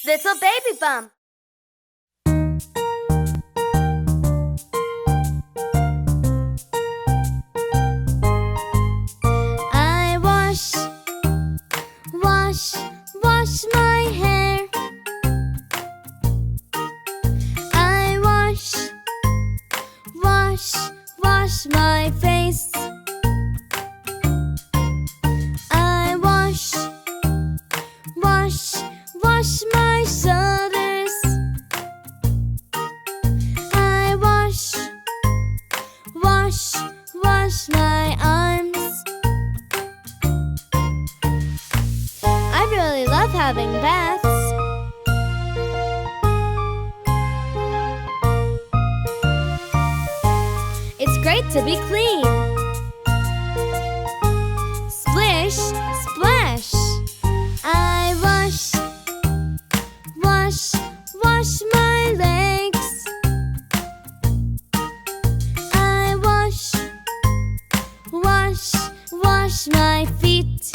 Little Baby Bum. I wash my hair. I wash my face. I wash my shoulders. I wash my arms. I really love having baths. It's great to be clean. Splish, splash. I wash my legs. I wash my feet.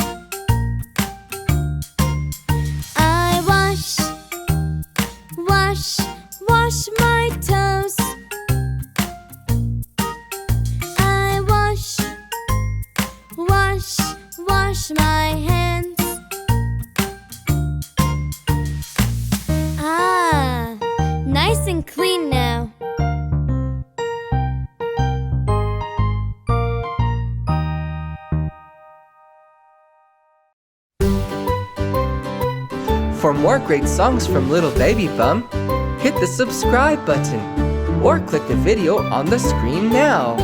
I wash my toes. I wash my hands. Ah, nice and clean now. For more great songs from Little Baby Bum, hit the subscribe button or click the video on the screen now.